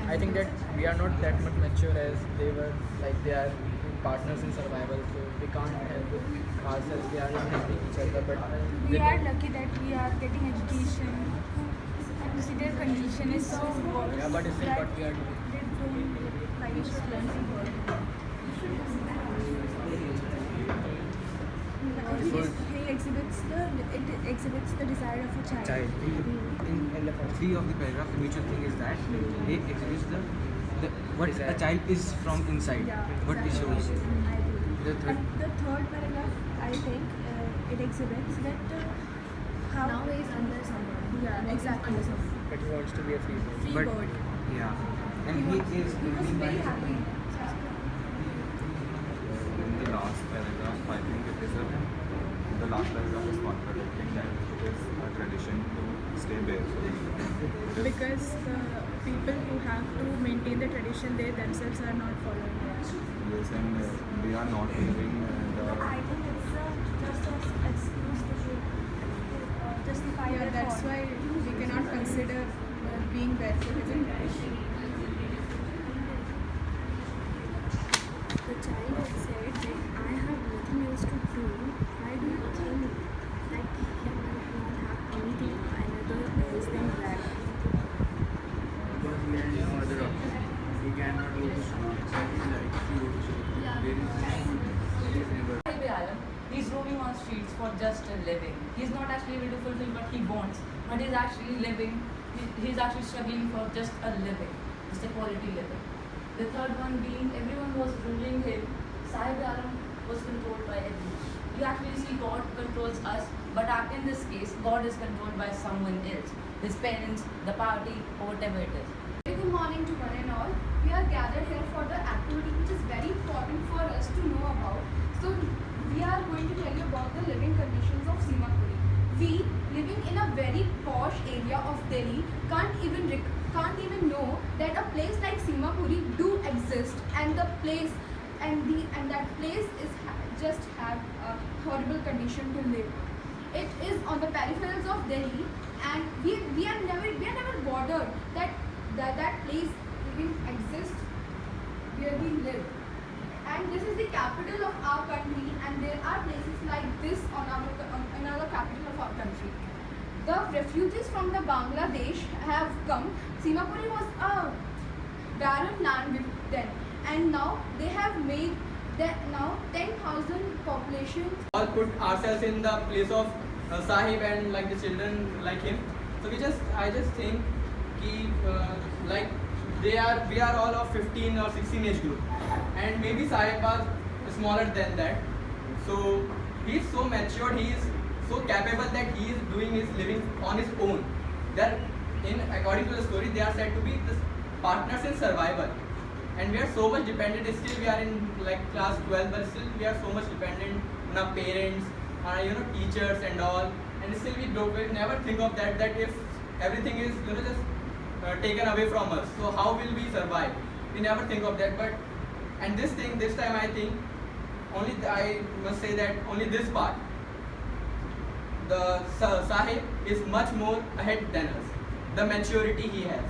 I think that we are not that much mature as they were. Like they are partners in survival, so we can't help with ourselves. We are not helping each other, but We they are do. lucky that we are getting education. And you see their condition is so worse Yeah, but still, that what we are doing. they don't like to learn to work. It exhibits the desire of a child. child. In the three of the paragraph, the mutual thing is that it exhibits the what a child is from inside, Yeah, what it exactly. shows. I agree. The third, And the third paragraph, I think, it exhibits that how Now he is under someone. yeah, exactly. But he wants to be a free bird. Free but bird. yeah, and he is living by his own. In the last paragraph, I think it is the last paragraph is contradicting that it is a tradition to stay barefoot. Because the people who have to maintain the tradition, they themselves are not following it. Yes, and we are not living I think it's just an excuse to justify Yeah, their that's fault. why we cannot consider being barefoot as a tradition. The child had said that I have nothing else to do. Why do you think that he might not have anything another else than that? Because he has no other option. He cannot go to school. He likes to go to school. There is never. Highway Alam, he's roaming on streets for just a living. He's not actually able to fulfill what he wants, but he's actually living, he's actually struggling for just a living, just a quality living. The third one being everyone was ruling him. Sahib Alam was controlled by everyone. You actually see God controls us, but in this case, God is controlled by someone else. His parents, the party, or whatever it is. Very good morning to one and all. We are gathered here for the activity which is very important for us to know about. So we are going to tell you about the living conditions of Simapuri. We, living in a very posh area of Delhi, can't even know that a place like Simapuri do exist, and the place and that place is just have a horrible condition to live. It is on the peripherals of Delhi, and we are never bothered that place even exists where we live. And this is the capital of our country, and there are places like this in our capital of our country. The refugees from the Bangladesh have come. Simapuri was a barren land then, and now they have made that now 10,000 population. All put ourselves in the place of Sahib and like the children like him. So I just think like we are all of 15 or 16 age group, and maybe Sahib was smaller than that. So he is so matured, he is so capable that he is doing his living on his own. That according to the story, they are said to be the partners in survival, and we are so much dependent. Still, we are in like class 12, but still we are so much dependent on our parents, our teachers and all. And still we never think of that if everything is just taken away from us. So how will we survive? We never think of that. But and this time I think I must say that only this part, the Sahib is much more ahead than us. The maturity he has.